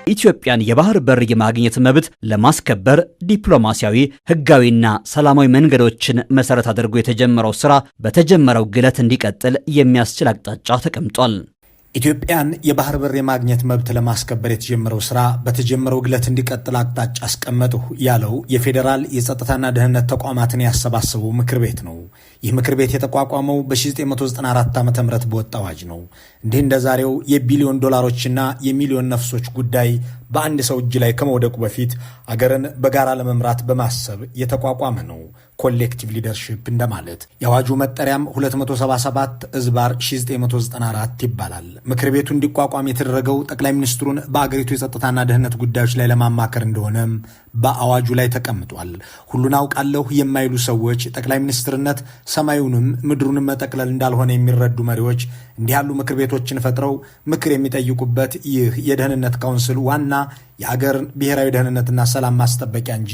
የኢትዮጵያን የባህር በር የማግኘት መብት ለማስከበር ዲፕሎማሲያዊ፣ ህጋዊና ሰላማዊ መንገዶችን መሰረት አድርጎ የተጀመረው ስራ በተጀመረው ግለት እንዲቀጥል የሚያስችል አቅጣጫ ተቀምጧል። ኢትዮጵያን የባህር በር የማግኘት መብት ለማስከበር የተጀመረው ስራ በተጀመረው ግለት እንዲቀጥል አቅጣጫ አስቀመጥሁ ያለው የፌዴራል የጸጥታና ደህንነት ተቋማትን ያሰባሰበው ምክር ቤት ነው። ይህ ምክር ቤት የተቋቋመው በ1994 ዓ.ም በወጣ አዋጅ ነው። እንዲህ እንደ ዛሬው የቢሊዮን ዶላሮችና የሚሊዮን ነፍሶች ጉዳይ በአንድ ሰው እጅ ላይ ከመውደቁ በፊት አገርን በጋራ ለመምራት በማሰብ የተቋቋመ ነው። ኮሌክቲቭ ሊደርሺፕ እንደማለት። የአዋጁ መጠሪያም 277/1994 ይባላል። ምክር ቤቱ እንዲቋቋም የተደረገው ጠቅላይ ሚኒስትሩን በአገሪቱ የጸጥታና ደህንነት ጉዳዮች ላይ ለማማከር እንደሆነም በአዋጁ ላይ ተቀምጧል። ሁሉን አውቃለሁ የማይሉ ሰዎች ጠቅላይ ሚኒስትርነት ሰማዩንም ምድሩንም መጠቅለል እንዳልሆነ የሚረዱ መሪዎች እንዲህ ያሉ ምክር ቤቶችን ፈጥረው ምክር የሚጠይቁበት ይህ የደህንነት ካውንስል ዋና የአገር ብሔራዊ ደህንነትና ሰላም ማስጠበቂያ እንጂ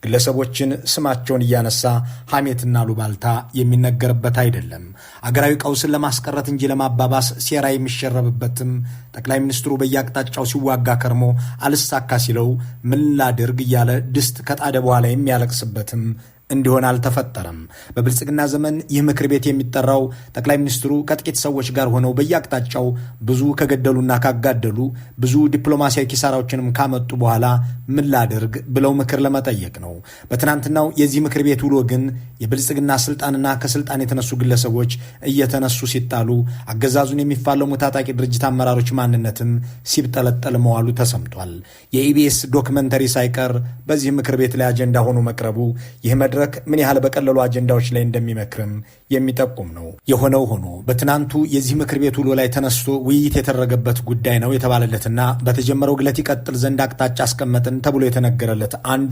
ግለሰቦችን ስማቸውን እያነሳ ሐሜትና ሉባልታ የሚነገርበት አይደለም። አገራዊ ቀውስን ለማስቀረት እንጂ ለማባባስ ሴራ የሚሸረብበትም ጠቅላይ ሚኒስትሩ በየአቅጣጫው ሲዋጋ ከርሞ አልሳካ ሲለው ምን ላድርግ እያለ ድስት ከጣደ በኋላ የሚያለቅስበትም እንዲሆን አልተፈጠረም። በብልጽግና ዘመን ይህ ምክር ቤት የሚጠራው ጠቅላይ ሚኒስትሩ ከጥቂት ሰዎች ጋር ሆነው በየአቅጣጫው ብዙ ከገደሉና ካጋደሉ ብዙ ዲፕሎማሲያዊ ኪሳራዎችንም ካመጡ በኋላ ምን ላድርግ ብለው ምክር ለመጠየቅ ነው። በትናንትናው የዚህ ምክር ቤት ውሎ ግን የብልጽግና ስልጣንና ከስልጣን የተነሱ ግለሰቦች እየተነሱ ሲጣሉ፣ አገዛዙን የሚፋለሙ ታጣቂ ድርጅት አመራሮች ማንነትም ሲብጠለጠል መዋሉ ተሰምቷል። የኢቢኤስ ዶክመንተሪ ሳይቀር በዚህ ምክር ቤት ላይ አጀንዳ ሆኖ መቅረቡ ይህ መድረክ ምን ያህል በቀለሉ አጀንዳዎች ላይ እንደሚመክርም የሚጠቁም ነው። የሆነው ሆኖ በትናንቱ የዚህ ምክር ቤት ውሎ ላይ ተነስቶ ውይይት የተደረገበት ጉዳይ ነው የተባለለትና በተጀመረው ግለት ይቀጥል ዘንድ አቅጣጫ አስቀመጥን ተብሎ የተነገረለት አንዱ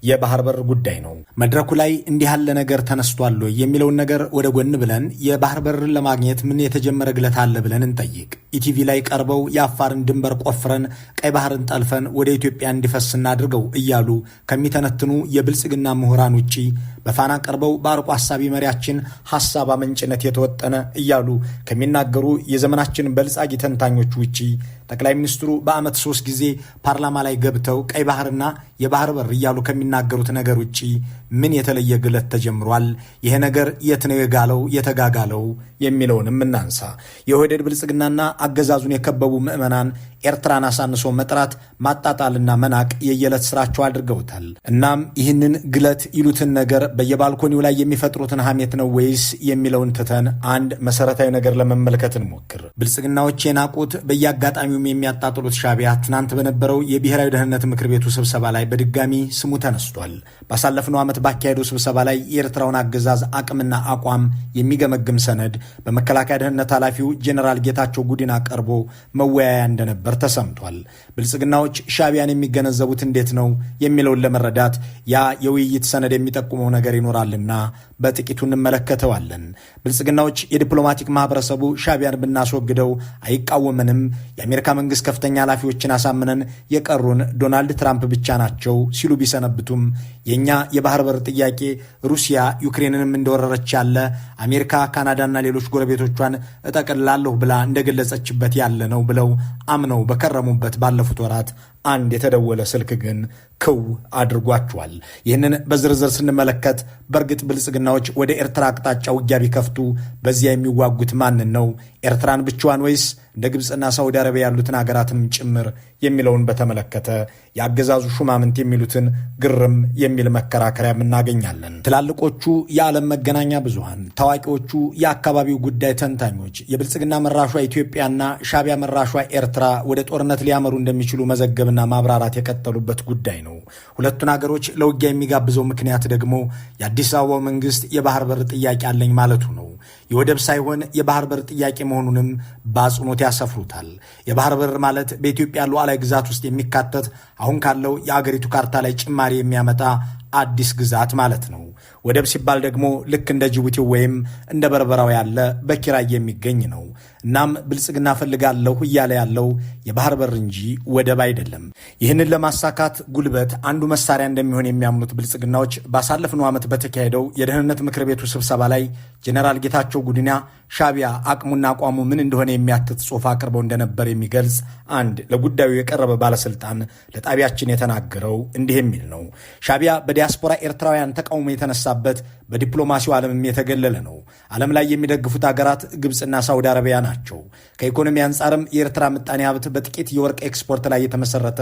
የባህር በር ጉዳይ ነው። መድረኩ ላይ እንዲህ ያለ ነገር ተነስቷል የሚለውን ነገር ወደ ጎን ብለን የባህር በርን ለማግኘት ምን የተጀመረ ግለት አለ ብለን እንጠይቅ። ኢቲቪ ላይ ቀርበው የአፋርን ድንበር ቆፍረን ቀይ ባህርን ጠልፈን ወደ ኢትዮጵያ እንዲፈስ እናድርገው እያሉ ከሚተነትኑ የብልጽግና ምሁራን ውጪ በፋና ቀርበው በአርቆ ሐሳቢ መሪያችን ሐሳብ አመንጭነት የተወጠነ እያሉ ከሚናገሩ የዘመናችን በልጻጊ ተንታኞች ውጪ ጠቅላይ ሚኒስትሩ በዓመት 3 ጊዜ ፓርላማ ላይ ገብተው ቀይ ባህርና የባህር በር እያሉ ከሚናገሩት ነገር ውጪ ምን የተለየ ግለት ተጀምሯል? ይሄ ነገር የት ነው የጋለው የተጋጋለው የሚለውንም እናንሳ። የኦህዴድ ብልጽግናና አገዛዙን የከበቡ ምዕመናን ኤርትራን አሳንሶ መጥራት፣ ማጣጣልና መናቅ የየዕለት ስራቸው አድርገውታል። እናም ይህንን ግለት ይሉትን ነገር በየባልኮኒው ላይ የሚፈጥሩትን ሐሜት ነው ወይስ የሚለውን ትተን አንድ መሰረታዊ ነገር ለመመልከት እንሞክር። ብልጽግናዎች የናቁት በየአጋጣሚውም የሚያጣጥሉት ሻዕቢያ ትናንት በነበረው የብሔራዊ ደህንነት ምክር ቤቱ ስብሰባ ላይ በድጋሚ ስሙ ተነስቷል። ባሳለፍነው ዓመት ባካሄደው ስብሰባ ላይ የኤርትራውን አገዛዝ አቅምና አቋም የሚገመግም ሰነድ በመከላከያ ደህንነት ኃላፊው ጄኔራል ጌታቸው ጉዲና ቀርቦ መወያያ እንደነበር ተሰምቷል። ብልጽግናዎች ሻዕቢያን የሚገነዘቡት እንዴት ነው የሚለውን ለመረዳት ያ የውይይት ሰነድ የሚጠቁመው ነገር ይኖራልና በጥቂቱ እንመለከተዋለን። ብልጽግናዎች የዲፕሎማቲክ ማህበረሰቡ ሻዕቢያን ብናስወግደው አይቃወመንም፣ የአሜሪካ መንግስት ከፍተኛ ኃላፊዎችን አሳምነን የቀሩን ዶናልድ ትራምፕ ብቻ ናቸው ሲሉ ቢሰነብቱም የኛ የባህር በር ጥያቄ ሩሲያ ዩክሬንንም እንደወረረች ያለ አሜሪካ፣ ካናዳና ሌሎች ጎረቤቶቿን እጠቅልላለሁ ብላ እንደገለጸችበት ያለ ነው ብለው አምነው በከረሙበት ባለፉት ወራት አንድ የተደወለ ስልክ ግን ክው አድርጓቸዋል። ይህንን በዝርዝር ስንመለከት በእርግጥ ብልጽግናዎች ወደ ኤርትራ አቅጣጫ ውጊያ ቢከፍቱ በዚያ የሚዋጉት ማንን ነው? ኤርትራን ብቻዋን ወይስ እንደ ግብፅና ሳውዲ አረቢያ ያሉትን ሀገራትም ጭምር የሚለውን በተመለከተ የአገዛዙ ሹማምንት የሚሉትን ግርም የሚል መከራከሪያ እናገኛለን። ትላልቆቹ የዓለም መገናኛ ብዙሃን፣ ታዋቂዎቹ የአካባቢው ጉዳይ ተንታኞች የብልጽግና መራሿ ኢትዮጵያና ሻዕቢያ መራሿ ኤርትራ ወደ ጦርነት ሊያመሩ እንደሚችሉ መዘገብና ማብራራት የቀጠሉበት ጉዳይ ነው። ሁለቱን ሀገሮች ለውጊያ የሚጋብዘው ምክንያት ደግሞ የአዲስ አበባው መንግስት የባህር በር ጥያቄ አለኝ ማለቱ ነው። የወደብ ሳይሆን የባህር በር ጥያቄ መሆኑንም በአጽንኦት ያሰፍሩታል። የባህር በር ማለት በኢትዮጵያ ሉዓላዊ ግዛት ውስጥ የሚካተት አሁን ካለው የአገሪቱ ካርታ ላይ ጭማሪ የሚያመጣ አዲስ ግዛት ማለት ነው። ወደብ ሲባል ደግሞ ልክ እንደ ጅቡቲው ወይም እንደ በርበራው ያለ በኪራይ የሚገኝ ነው። እናም ብልጽግና ፈልጋለሁ እያለ ያለው የባህር በር እንጂ ወደብ አይደለም። ይህንን ለማሳካት ጉልበት አንዱ መሳሪያ እንደሚሆን የሚያምኑት ብልጽግናዎች ባሳለፍነው ዓመት በተካሄደው የደህንነት ምክር ቤቱ ስብሰባ ላይ ጄኔራል ጌታቸው ጉዲና ሻዕቢያ አቅሙና አቋሙ ምን እንደሆነ የሚያትት ጽሑፍ አቅርበው እንደነበር የሚገልጽ አንድ ለጉዳዩ የቀረበ ባለስልጣን ለጣቢያችን የተናገረው እንዲህ የሚል ነው። ሻዕቢያ በዲያስፖራ ኤርትራውያን ተቃውሞ የተነሳበት በዲፕሎማሲው ዓለምም የተገለለ ነው። ዓለም ላይ የሚደግፉት ሀገራት ግብፅና ሳውዲ አረቢያ ናቸው። ከኢኮኖሚ አንጻርም የኤርትራ ምጣኔ ሀብት በጥቂት የወርቅ ኤክስፖርት ላይ የተመሰረተ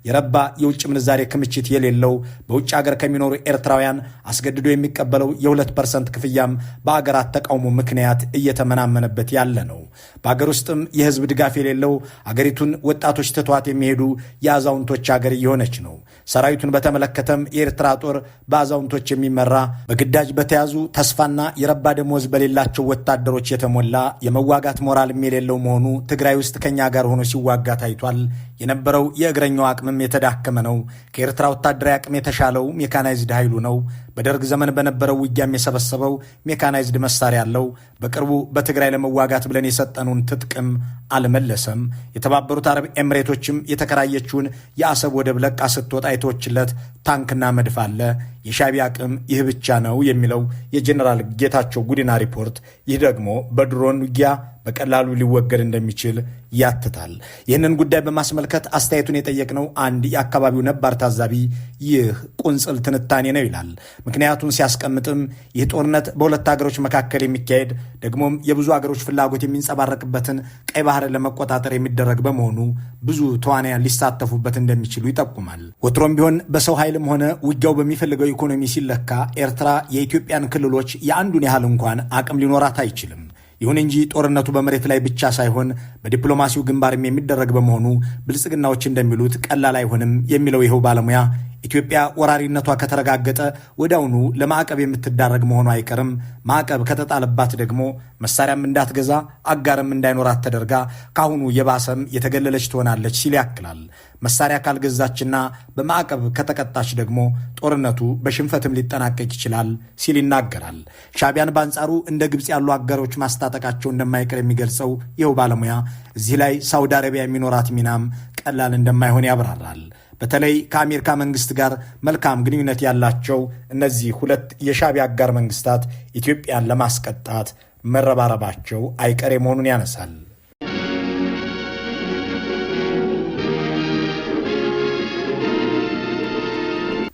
የረባ የውጭ ምንዛሬ ክምችት የሌለው በውጭ ሀገር ከሚኖሩ ኤርትራውያን አስገድዶ የሚቀበለው የ2% ክፍያም በአገራት ተቃውሞ ምክንያት እየተመናመነበት ያለ ነው። በአገር ውስጥም የህዝብ ድጋፍ የሌለው አገሪቱን ወጣቶች ትቷት የሚሄዱ የአዛውንቶች አገር እየሆነች ነው። ሰራዊቱን በተመለከተም የኤርትራ ጦር በአዛውንቶች የሚመራ በግዳጅ በተያዙ ተስፋና የረባ ደሞዝ በሌላቸው ወታደሮች የተሞላ የመዋጋት ሞራልም የሌለው መሆኑ ትግራይ ውስጥ ከኛ ጋር ሆኖ ሲዋጋ ታይቷል። የነበረው የእግረኛው አቅምም የተዳከመ ነው። ከኤርትራ ወታደራዊ አቅም የተሻለው ሜካናይዝድ ኃይሉ ነው። በደርግ ዘመን በነበረው ውጊያም የሰበሰበው ሜካናይዝድ መሳሪያ አለው። በቅርቡ በትግራይ ለመዋጋት ብለን የሰጠኑን ትጥቅም አልመለሰም። የተባበሩት አረብ ኤምሬቶችም የተከራየችውን የአሰብ ወደብ ለቃ ስትወጣ የተወችለት ታንክና መድፍ አለ። የሻዕቢያ አቅም ይህ ብቻ ነው የሚለው የጄኔራል ጌታቸው ጉዲና ሪፖርት፣ ይህ ደግሞ በድሮን ውጊያ በቀላሉ ሊወገድ እንደሚችል ያትታል። ይህንን ጉዳይ በማስመልከት አስተያየቱን የጠየቅነው አንድ የአካባቢው ነባር ታዛቢ ይህ ቁንጽል ትንታኔ ነው ይላል። ምክንያቱም ሲያስቀምጥም ይህ ጦርነት በሁለት ሀገሮች መካከል የሚካሄድ ደግሞም የብዙ ሀገሮች ፍላጎት የሚንጸባረቅበትን ቀይ ባህርን ለመቆጣጠር የሚደረግ በመሆኑ ብዙ ተዋናያን ሊሳተፉበት እንደሚችሉ ይጠቁማል። ወትሮም ቢሆን በሰው ኃይልም ሆነ ውጊያው በሚፈልገው ኢኮኖሚ ሲለካ ኤርትራ የኢትዮጵያን ክልሎች የአንዱን ያህል እንኳን አቅም ሊኖራት አይችልም። ይሁን እንጂ ጦርነቱ በመሬት ላይ ብቻ ሳይሆን በዲፕሎማሲው ግንባርም የሚደረግ በመሆኑ ብልጽግናዎች እንደሚሉት ቀላል አይሆንም የሚለው ይኸው ባለሙያ ኢትዮጵያ ወራሪነቷ ከተረጋገጠ ወዲያውኑ ለማዕቀብ የምትዳረግ መሆኑ አይቀርም። ማዕቀብ ከተጣለባት ደግሞ መሳሪያም እንዳትገዛ አጋርም እንዳይኖራት ተደርጋ ካሁኑ የባሰም የተገለለች ትሆናለች ሲል ያክላል። መሳሪያ ካልገዛችና በማዕቀብ ከተቀጣች ደግሞ ጦርነቱ በሽንፈትም ሊጠናቀቅ ይችላል ሲል ይናገራል። ሻዕቢያን በአንጻሩ እንደ ግብፅ ያሉ አጋሮች ማስታጠቃቸው እንደማይቀር የሚገልጸው ይኸው ባለሙያ እዚህ ላይ ሳውዲ አረቢያ የሚኖራት ሚናም ቀላል እንደማይሆን ያብራራል። በተለይ ከአሜሪካ መንግስት ጋር መልካም ግንኙነት ያላቸው እነዚህ ሁለት የሻዕቢያ አጋር መንግስታት ኢትዮጵያን ለማስቀጣት መረባረባቸው አይቀሬ መሆኑን ያነሳል።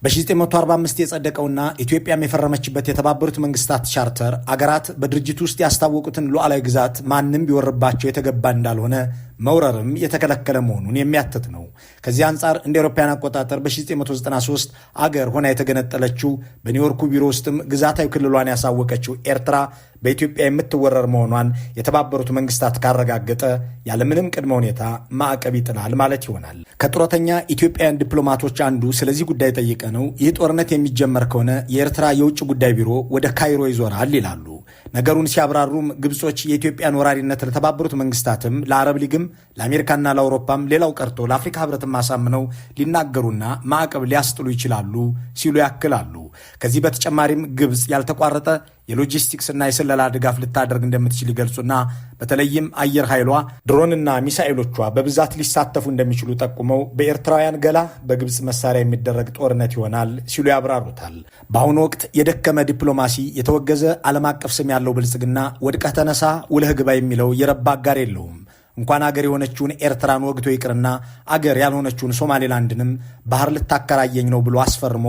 በ1945 የጸደቀውና ኢትዮጵያም የፈረመችበት የተባበሩት መንግስታት ቻርተር አገራት በድርጅቱ ውስጥ ያስታወቁትን ሉዓላዊ ግዛት ማንም ቢወርባቸው የተገባ እንዳልሆነ መውረርም የተከለከለ መሆኑን የሚያትት ነው። ከዚህ አንጻር እንደ አውሮፓውያን አቆጣጠር በ1993 አገር ሆና የተገነጠለችው በኒውዮርኩ ቢሮ ውስጥም ግዛታዊ ክልሏን ያሳወቀችው ኤርትራ በኢትዮጵያ የምትወረር መሆኗን የተባበሩት መንግስታት ካረጋገጠ ያለምንም ቅድመ ሁኔታ ማዕቀብ ይጥላል ማለት ይሆናል። ከጡረተኛ ኢትዮጵያውያን ዲፕሎማቶች አንዱ ስለዚህ ጉዳይ ጠይቀ ነው ይህ ጦርነት የሚጀመር ከሆነ የኤርትራ የውጭ ጉዳይ ቢሮ ወደ ካይሮ ይዞራል ይላሉ። ነገሩን ሲያብራሩም ግብጾች የኢትዮጵያን ወራሪነት ለተባበሩት መንግስታትም ለአረብ ሊግም ለአሜሪካና ለአውሮፓም ሌላው ቀርቶ ለአፍሪካ ህብረትም አሳምነው ሊናገሩና ማዕቀብ ሊያስጥሉ ይችላሉ ሲሉ ያክላሉ። ከዚህ በተጨማሪም ግብፅ ያልተቋረጠ የሎጂስቲክስና የስለላ ድጋፍ ልታደርግ እንደምትችል ይገልጹና በተለይም አየር ኃይሏ ድሮንና ሚሳኤሎቿ በብዛት ሊሳተፉ እንደሚችሉ ጠቁመው በኤርትራውያን ገላ በግብፅ መሳሪያ የሚደረግ ጦርነት ይሆናል ሲሉ ያብራሩታል። በአሁኑ ወቅት የደከመ ዲፕሎማሲ፣ የተወገዘ ዓለም አቀፍ ስም ያለው ብልጽግና ወድቀህ ተነሳ ውለህ ግባ የሚለው የረባ አጋር የለውም። እንኳን አገር የሆነችውን ኤርትራን ወግቶ ይቅርና አገር ያልሆነችውን ሶማሌላንድንም ባህር ልታከራየኝ ነው ብሎ አስፈርሞ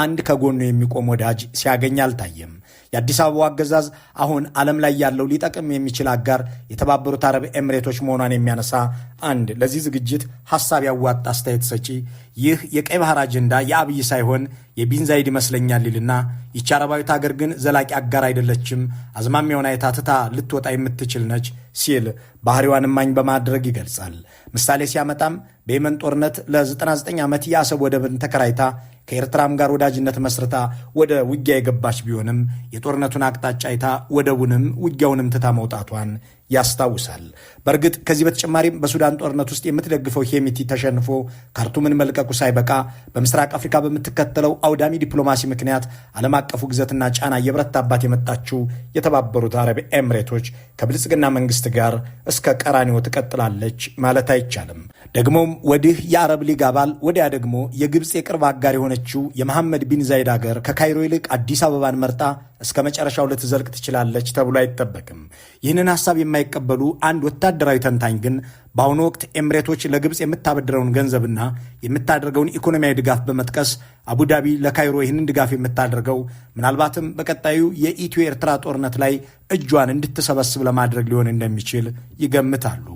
አንድ ከጎኑ የሚቆም ወዳጅ ሲያገኝ አልታየም። የአዲስ አበባው አገዛዝ አሁን ዓለም ላይ ያለው ሊጠቅም የሚችል አጋር የተባበሩት አረብ ኤምሬቶች መሆኗን የሚያነሳ አንድ ለዚህ ዝግጅት ሐሳብ ያዋጣ አስተያየት ሰጪ ይህ የቀይ ባህር አጀንዳ የአብይ ሳይሆን የቢንዛይድ ይመስለኛል ይልና ይቺ አረባዊት ሀገር ግን ዘላቂ አጋር አይደለችም፣ አዝማሚያውን አይታ ትታ ልትወጣ የምትችል ነች ሲል ባህሪዋን እማኝ በማድረግ ይገልጻል። ምሳሌ ሲያመጣም በየመን ጦርነት ለ99 ዓመት የአሰብ ወደብን ተከራይታ ከኤርትራም ጋር ወዳጅነት መስርታ ወደ ውጊያ የገባች ቢሆንም የጦርነቱን አቅጣጫ አይታ ወደቡንም ውጊያውንም ትታ መውጣቷን ያስታውሳል። በእርግጥ ከዚህ በተጨማሪም በሱዳን ጦርነት ውስጥ የምትደግፈው ሄሚቲ ተሸንፎ ካርቱምን መልቀቁ ሳይበቃ በምስራቅ አፍሪካ በምትከተለው አውዳሚ ዲፕሎማሲ ምክንያት ዓለም አቀፉ ግዘትና ጫና እየበረታባት የመጣችው የተባበሩት አረብ ኤምሬቶች ከብልጽግና መንግስት ጋር እስከ ቀራኒዮ ትቀጥላለች ማለት አይቻልም። ደግሞም ወዲህ የአረብ ሊግ አባል ወዲያ ደግሞ የግብፅ የቅርብ አጋር የሆነችው የመሐመድ ቢን ዛይድ አገር ከካይሮ ይልቅ አዲስ አበባን መርጣ እስከ መጨረሻው ልትዘልቅ ትችላለች ተብሎ አይጠበቅም። ይህንን ሐሳብ የማይቀበሉ አንድ ወታደራዊ ተንታኝ ግን በአሁኑ ወቅት ኤምሬቶች ለግብፅ የምታበድረውን ገንዘብና የምታደርገውን ኢኮኖሚያዊ ድጋፍ በመጥቀስ አቡዳቢ ለካይሮ ይህንን ድጋፍ የምታደርገው ምናልባትም በቀጣዩ የኢትዮ ኤርትራ ጦርነት ላይ እጇን እንድትሰበስብ ለማድረግ ሊሆን እንደሚችል ይገምታሉ።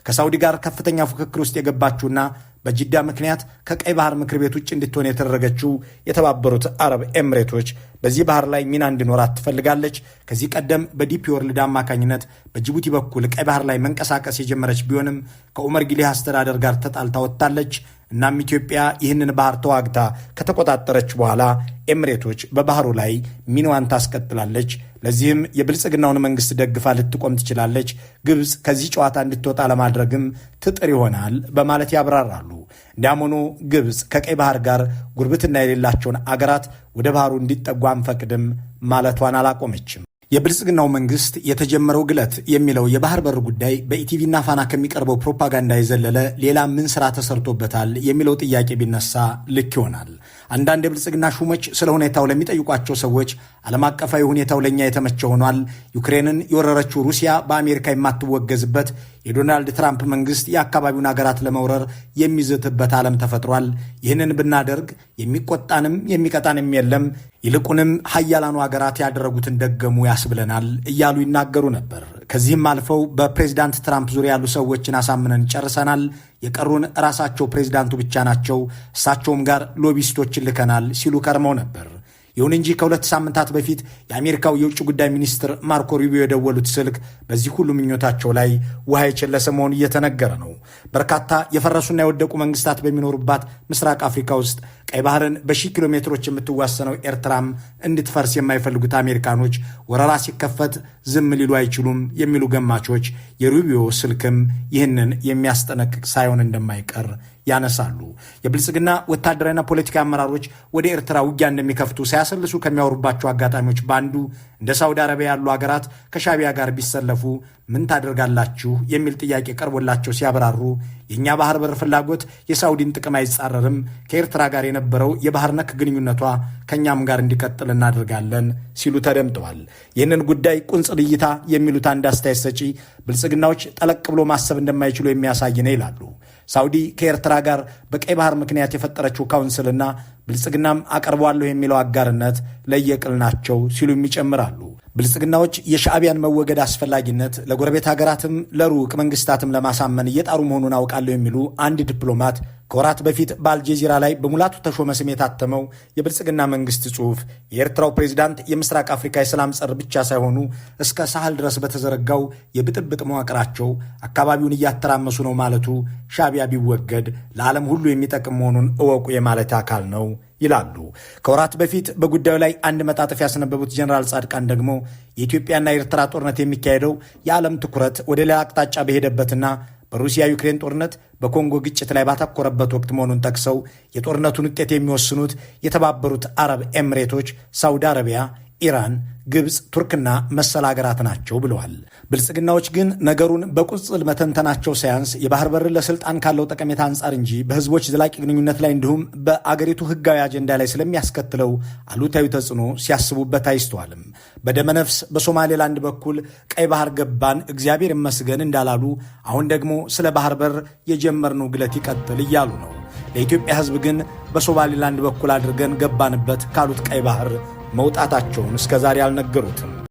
ከሳውዲ ጋር ከፍተኛ ፉክክር ውስጥ የገባችውና በጅዳ ምክንያት ከቀይ ባህር ምክር ቤት ውጭ እንድትሆን የተደረገችው የተባበሩት አረብ ኤምሬቶች በዚህ ባህር ላይ ሚና እንዲኖራት ትፈልጋለች። ከዚህ ቀደም በዲፒ ወርልድ አማካኝነት በጅቡቲ በኩል ቀይ ባህር ላይ መንቀሳቀስ የጀመረች ቢሆንም ከኡመር ጊሌ አስተዳደር ጋር ተጣልታ ወጥታለች። እናም ኢትዮጵያ ይህንን ባህር ተዋግታ ከተቆጣጠረች በኋላ ኤምሬቶች በባህሩ ላይ ሚናዋን ታስቀጥላለች። ለዚህም የብልጽግናውን መንግስት ደግፋ ልትቆም ትችላለች። ግብፅ ከዚህ ጨዋታ እንድትወጣ ለማድረግም ትጥር ይሆናል በማለት ያብራራሉ። እንዲያም ሆኖ ግብፅ ከቀይ ባህር ጋር ጉርብትና የሌላቸውን አገራት ወደ ባህሩ እንዲጠጉ አንፈቅድም ማለቷን አላቆመችም። የብልጽግናው መንግስት የተጀመረው ግለት የሚለው የባህር በር ጉዳይ በኢቲቪና ፋና ከሚቀርበው ፕሮፓጋንዳ የዘለለ ሌላ ምን ስራ ተሰርቶበታል የሚለው ጥያቄ ቢነሳ ልክ ይሆናል። አንዳንድ የብልጽግና ሹሞች ስለ ሁኔታው ለሚጠይቋቸው ሰዎች ዓለም አቀፋዊ ሁኔታው ለእኛ የተመቸ ሆኗል፣ ዩክሬንን የወረረችው ሩሲያ በአሜሪካ የማትወገዝበት፣ የዶናልድ ትራምፕ መንግስት የአካባቢውን ሀገራት ለመውረር የሚዝትበት ዓለም ተፈጥሯል፣ ይህንን ብናደርግ የሚቆጣንም የሚቀጣንም የለም፣ ይልቁንም ሀያላኑ ሀገራት ያደረጉትን ደገሙ ያስብለናል እያሉ ይናገሩ ነበር። ከዚህም አልፈው በፕሬዚዳንት ትራምፕ ዙሪያ ያሉ ሰዎችን አሳምነን ጨርሰናል፣ የቀሩን ራሳቸው ፕሬዚዳንቱ ብቻ ናቸው፣ እሳቸውም ጋር ሎቢስቶችን ልከናል ሲሉ ከርመው ነበር። ይሁን እንጂ ከ2 ሳምንታት በፊት የአሜሪካው የውጭ ጉዳይ ሚኒስትር ማርኮ ሩቢዮ የደወሉት ስልክ በዚህ ሁሉ ምኞታቸው ላይ ውሃ የቸለሰ መሆኑ እየተነገረ ነው። በርካታ የፈረሱና የወደቁ መንግስታት በሚኖሩባት ምስራቅ አፍሪካ ውስጥ ቀይ ባህርን በ1000 ኪሎ ሜትሮች የምትዋሰነው ኤርትራም እንድትፈርስ የማይፈልጉት አሜሪካኖች ወረራ ሲከፈት ዝም ሊሉ አይችሉም የሚሉ ገማቾች የሩቢዮ ስልክም ይህንን የሚያስጠነቅቅ ሳይሆን እንደማይቀር ያነሳሉ። የብልጽግና ወታደራዊና ፖለቲካዊ አመራሮች ወደ ኤርትራ ውጊያ እንደሚከፍቱ ሳያሰልሱ ከሚያወሩባቸው አጋጣሚዎች በአንዱ እንደ ሳውዲ አረቢያ ያሉ ሀገራት ከሻቢያ ጋር ቢሰለፉ ምን ታደርጋላችሁ የሚል ጥያቄ ቀርቦላቸው ሲያብራሩ የእኛ ባህር በር ፍላጎት የሳውዲን ጥቅም አይጻረርም፣ ከኤርትራ ጋር የነበረው የባህር ነክ ግንኙነቷ ከእኛም ጋር እንዲቀጥል እናደርጋለን ሲሉ ተደምጠዋል። ይህንን ጉዳይ ቁንጽል እይታ የሚሉት አንድ አስተያየት ሰጪ ብልጽግናዎች ጠለቅ ብሎ ማሰብ እንደማይችሉ የሚያሳይ ነው ይላሉ። ሳውዲ ከኤርትራ ጋር በቀይ ባህር ምክንያት የፈጠረችው ካውንስልና ብልጽግናም አቀርበዋለሁ የሚለው አጋርነት ለየቅል ናቸው ሲሉም ይጨምራሉ። ብልጽግናዎች የሻዕቢያን መወገድ አስፈላጊነት ለጎረቤት ሀገራትም ለሩቅ መንግስታትም ለማሳመን እየጣሩ መሆኑን አውቃለሁ የሚሉ አንድ ዲፕሎማት ከወራት በፊት በአልጄዚራ ላይ በሙላቱ ተሾመ ስም የታተመው የብልጽግና መንግስት ጽሑፍ የኤርትራው ፕሬዚዳንት የምስራቅ አፍሪካ የሰላም ጸር ብቻ ሳይሆኑ እስከ ሳህል ድረስ በተዘረጋው የብጥብጥ መዋቅራቸው አካባቢውን እያተራመሱ ነው ማለቱ ሻዕቢያ ቢወገድ ለዓለም ሁሉ የሚጠቅም መሆኑን እወቁ የማለት አካል ነው ይላሉ። ከወራት በፊት በጉዳዩ ላይ አንድ መጣጥፍ ያስነበቡት ጀነራል ጻድቃን ደግሞ የኢትዮጵያና የኤርትራ ጦርነት የሚካሄደው የዓለም ትኩረት ወደ ሌላ አቅጣጫ በሄደበትና በሩሲያ ዩክሬን ጦርነት በኮንጎ ግጭት ላይ ባተኮረበት ወቅት መሆኑን ጠቅሰው የጦርነቱን ውጤት የሚወስኑት የተባበሩት አረብ ኤምሬቶች፣ ሳውዲ አረቢያ፣ ኢራን፣ ግብፅ፣ ቱርክና መሰል ሀገራት ናቸው ብለዋል። ብልጽግናዎች ግን ነገሩን በቁጽል መተንተናቸው ሳያንስ የባህር በር ለስልጣን ካለው ጠቀሜታ አንጻር እንጂ በህዝቦች ዘላቂ ግንኙነት ላይ እንዲሁም በአገሪቱ ህጋዊ አጀንዳ ላይ ስለሚያስከትለው አሉታዊ ተጽዕኖ ሲያስቡበት አይስተዋልም። በደመነፍስ በሶማሌላንድ በኩል ቀይ ባህር ገባን እግዚአብሔር ይመስገን እንዳላሉ አሁን ደግሞ ስለ ባህር በር የጀመርነው ግለት ይቀጥል እያሉ ነው። ለኢትዮጵያ ህዝብ ግን በሶማሌላንድ በኩል አድርገን ገባንበት ካሉት ቀይ ባህር መውጣታቸውን እስከዛሬ አልነገሩትም።